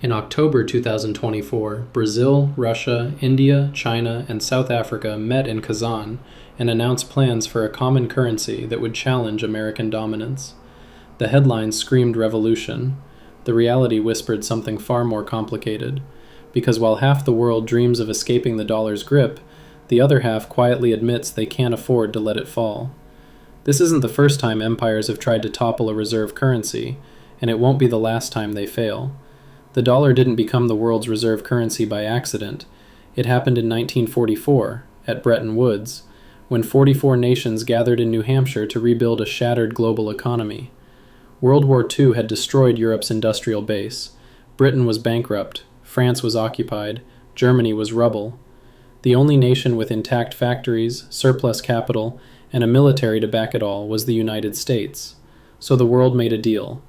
In October 2024, Brazil, Russia, India, China, and South Africa met in Kazan and announced plans for a common currency that would challenge American dominance. The headlines screamed revolution. The reality whispered something far more complicated, because while half the world dreams of escaping the dollar's grip, the other half quietly admits they can't afford to let it fall. This isn't the first time empires have tried to topple a reserve currency, and it won't be the last time they fail. The dollar didn't become the world's reserve currency by accident. It happened in 1944, at Bretton Woods, when 44 nations gathered in New Hampshire to rebuild a shattered global economy. World War II had destroyed Europe's industrial base. Britain was bankrupt, France was occupied, Germany was rubble. The only nation with intact factories, surplus capital, and a military to back it all was the United States. So the world made a deal.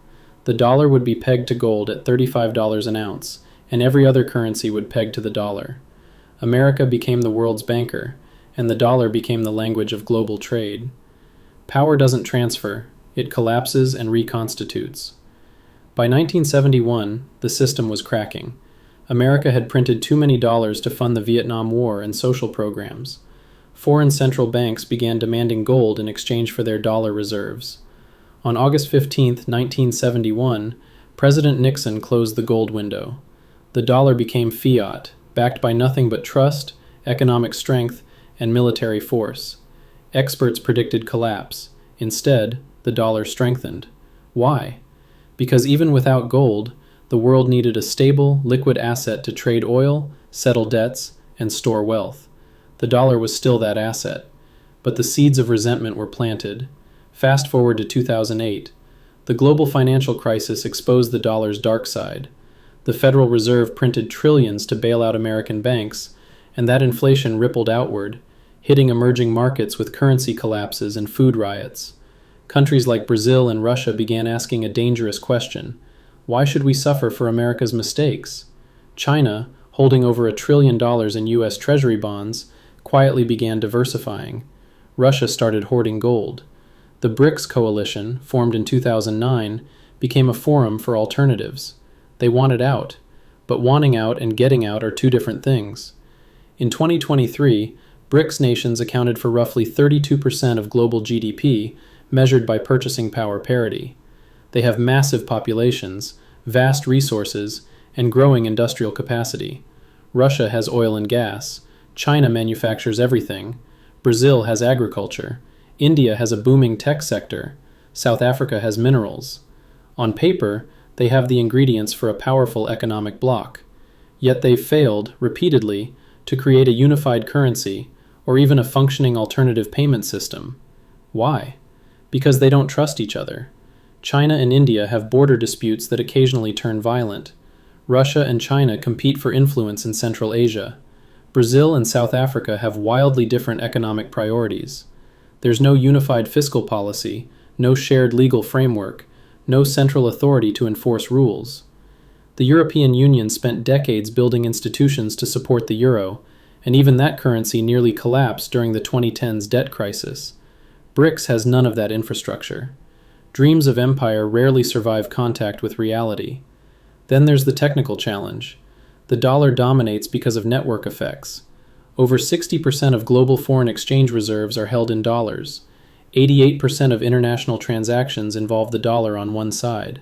The dollar would be pegged to gold at $35 an ounce, and every other currency would peg to the dollar. America became the world's banker, and the dollar became the language of global trade. Power doesn't transfer, it collapses and reconstitutes. By 1971, the system was cracking. America had printed too many dollars to fund the Vietnam War and social programs. Foreign central banks began demanding gold in exchange for their dollar reserves. On August 15, 1971, President Nixon closed the gold window. The dollar became fiat, backed by nothing but trust, economic strength, and military force. Experts predicted collapse. Instead, the dollar strengthened. Why? Because even without gold, the world needed a stable, liquid asset to trade oil, settle debts, and store wealth. The dollar was still that asset, but the seeds of resentment were planted. Fast forward to 2008. The global financial crisis exposed the dollar's dark side. The Federal Reserve printed trillions to bail out American banks, and that inflation rippled outward, hitting emerging markets with currency collapses and food riots. Countries like Brazil and Russia began asking a dangerous question: why should we suffer for America's mistakes? China, holding over $1 trillion in U.S. Treasury bonds, quietly began diversifying. Russia started hoarding gold. The BRICS coalition, formed in 2009, became a forum for alternatives. They wanted out, but wanting out and getting out are two different things. In 2023, BRICS nations accounted for roughly 32% of global GDP, measured by purchasing power parity. They have massive populations, vast resources, and growing industrial capacity. Russia has oil and gas. China manufactures everything. Brazil has agriculture. India has a booming tech sector. South Africa has minerals. On paper, they have the ingredients for a powerful economic bloc. Yet they've failed, repeatedly, to create a unified currency or even a functioning alternative payment system. Why? Because they don't trust each other. China and India have border disputes that occasionally turn violent. Russia and China compete for influence in Central Asia. Brazil and South Africa have wildly different economic priorities. There's no unified fiscal policy, no shared legal framework, no central authority to enforce rules. The European Union spent decades building institutions to support the euro, and even that currency nearly collapsed during the 2010s debt crisis. BRICS has none of that infrastructure. Dreams of empire rarely survive contact with reality. Then there's the technical challenge. The dollar dominates because of network effects. Over 60% of global foreign exchange reserves are held in dollars. 88% of international transactions involve the dollar on one side.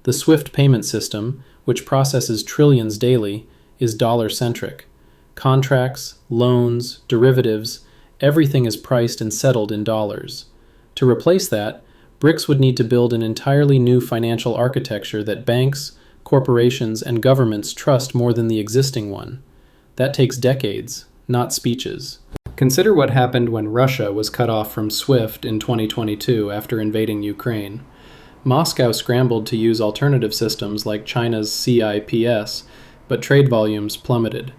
The SWIFT payment system, which processes trillions daily, is dollar-centric. Contracts, loans, derivatives, everything is priced and settled in dollars. To replace that, BRICS would need to build an entirely new financial architecture that banks, corporations, and governments trust more than the existing one. That takes decades, not speeches. Consider what happened when Russia was cut off from SWIFT in 2022 after invading Ukraine. Moscow scrambled to use alternative systems like China's CIPS, but trade volumes plummeted.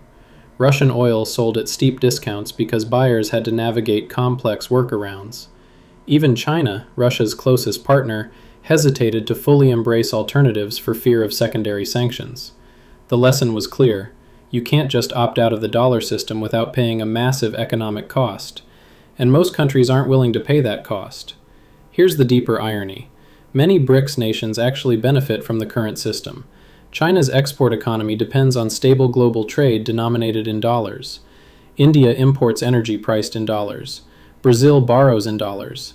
Russian oil sold at steep discounts because buyers had to navigate complex workarounds. Even China, Russia's closest partner, hesitated to fully embrace alternatives for fear of secondary sanctions. The lesson was clear. You can't just opt out of the dollar system without paying a massive economic cost, and most countries aren't willing to pay that cost. Here's the deeper irony. Many BRICS nations actually benefit from the current system. China's export economy depends on stable global trade denominated in dollars. India imports energy priced in dollars. Brazil borrows in dollars.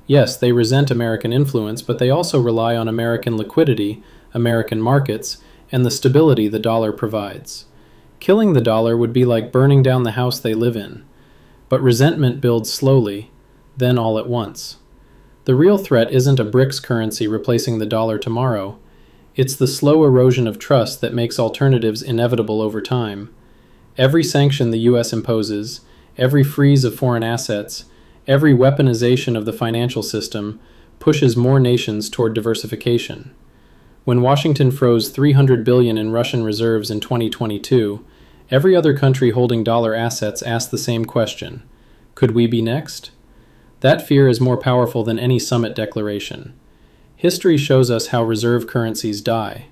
Yes, they resent American influence, but they also rely on American liquidity, American markets, and the stability the dollar provides. Killing the dollar would be like burning down the house they live in. But resentment builds slowly, then all at once. The real threat isn't a BRICS currency replacing the dollar tomorrow. It's the slow erosion of trust that makes alternatives inevitable over time. Every sanction the US imposes, every freeze of foreign assets, every weaponization of the financial system pushes more nations toward diversification. When Washington froze $300 billion in Russian reserves in 2022, every other country holding dollar assets asked the same question: could we be next? That fear is more powerful than any summit declaration. History shows us how reserve currencies die.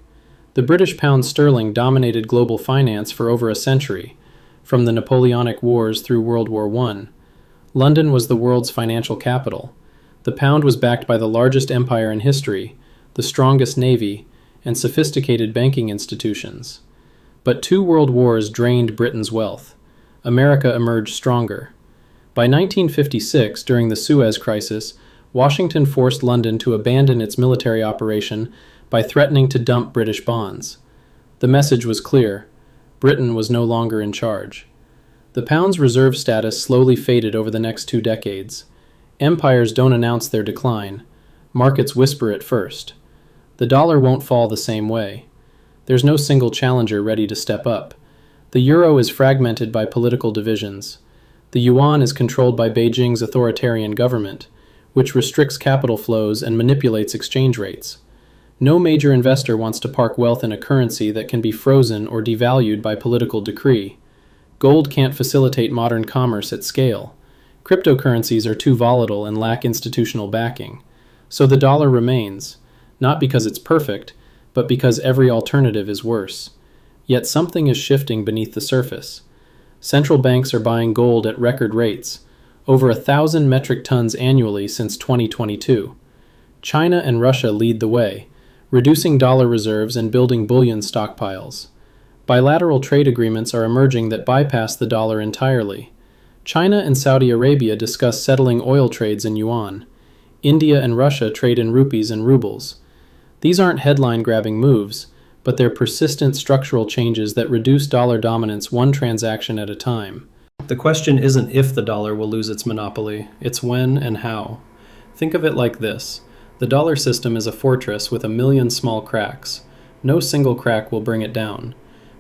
The British pound sterling dominated global finance for over a century, from the Napoleonic Wars through World War I. London was the world's financial capital. The pound was backed by the largest empire in history, the strongest navy, and sophisticated banking institutions. But 2 world wars drained Britain's wealth. America emerged stronger. By 1956, during the Suez Crisis, Washington forced London to abandon its military operation by threatening to dump British bonds. The message was clear: Britain was no longer in charge. The pound's reserve status slowly faded over the next 2 decades. Empires don't announce their decline. Markets whisper it first. The dollar won't fall the same way. There's no single challenger ready to step up. The euro is fragmented by political divisions. The yuan is controlled by Beijing's authoritarian government, which restricts capital flows and manipulates exchange rates. No major investor wants to park wealth in a currency that can be frozen or devalued by political decree. Gold can't facilitate modern commerce at scale. Cryptocurrencies are too volatile and lack institutional backing. So the dollar remains, not because it's perfect, but because every alternative is worse. Yet something is shifting beneath the surface. Central banks are buying gold at record rates, over 1,000 metric tons annually since 2022. China and Russia lead the way, reducing dollar reserves and building bullion stockpiles. Bilateral trade agreements are emerging that bypass the dollar entirely. China and Saudi Arabia discuss settling oil trades in yuan. India and Russia trade in rupees and rubles. These aren't headline-grabbing moves, but they're persistent structural changes that reduce dollar dominance one transaction at a time. The question isn't if the dollar will lose its monopoly, it's when and how. Think of it like this. The dollar system is a fortress with 1,000,000 small cracks. No single crack will bring it down.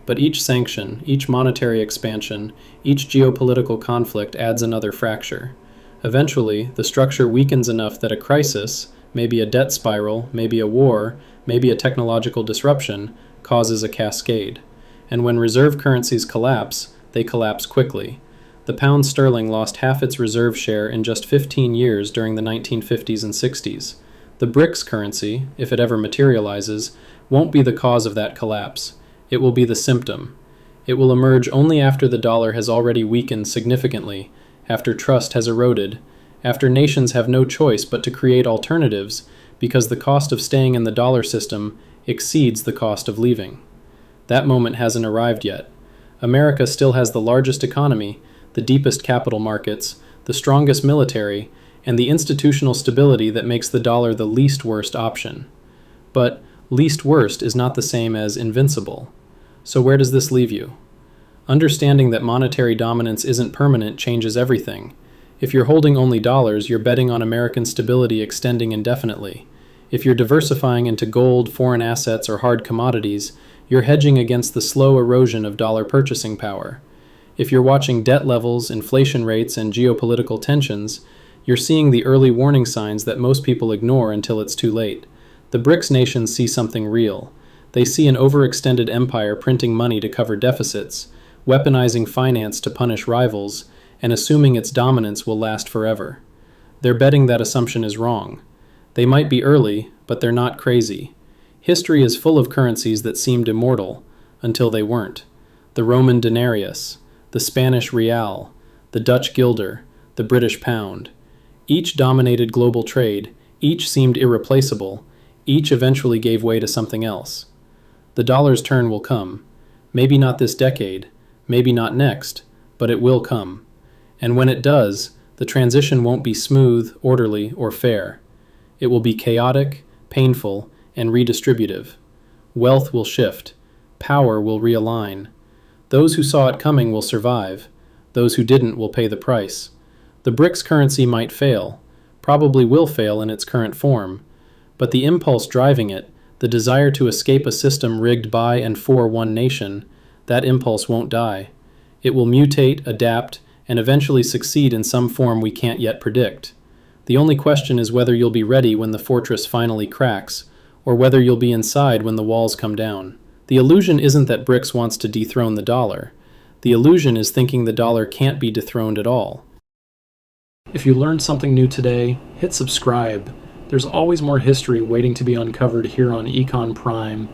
But each sanction, each monetary expansion, each geopolitical conflict adds another fracture. Eventually, the structure weakens enough that a crisis, maybe a debt spiral, maybe a war, maybe a technological disruption, causes a cascade. And when reserve currencies collapse, they collapse quickly. The pound sterling lost half its reserve share in just 15 years during the 1950s and 60s. The BRICS currency, if it ever materializes, won't be the cause of that collapse. It will be the symptom. It will emerge only after the dollar has already weakened significantly, after trust has eroded, after nations have no choice but to create alternatives because the cost of staying in the dollar system exceeds the cost of leaving. That moment hasn't arrived yet. America still has the largest economy, the deepest capital markets, the strongest military, and the institutional stability that makes the dollar the least worst option. But least worst is not the same as invincible. So where does this leave you? Understanding that monetary dominance isn't permanent changes everything. If you're holding only dollars, you're betting on American stability extending indefinitely. If you're diversifying into gold, foreign assets, or hard commodities, you're hedging against the slow erosion of dollar purchasing power. If you're watching debt levels, inflation rates, and geopolitical tensions, you're seeing the early warning signs that most people ignore until it's too late. The BRICS nations see something real. They see an overextended empire printing money to cover deficits, weaponizing finance to punish rivals, and assuming its dominance will last forever. They're betting that assumption is wrong. They might be early, but they're not crazy. History is full of currencies that seemed immortal, until they weren't. The Roman denarius, the Spanish real, the Dutch guilder, the British pound. Each dominated global trade, each seemed irreplaceable, each eventually gave way to something else. The dollar's turn will come. Maybe not this decade, maybe not next, but it will come. And when it does, the transition won't be smooth, orderly, or fair. It will be chaotic, painful, and redistributive. Wealth will shift. Power will realign. Those who saw it coming will survive. Those who didn't will pay the price. The BRICS currency might fail, probably will fail in its current form, but the impulse driving it, the desire to escape a system rigged by and for one nation, that impulse won't die. It will mutate, adapt, and eventually succeed in some form we can't yet predict. The only question is whether you'll be ready when the fortress finally cracks, or whether you'll be inside when the walls come down. The illusion isn't that BRICS wants to dethrone the dollar. The illusion is thinking the dollar can't be dethroned at all. If you learned something new today, hit subscribe. There's always more history waiting to be uncovered here on Econ Prime.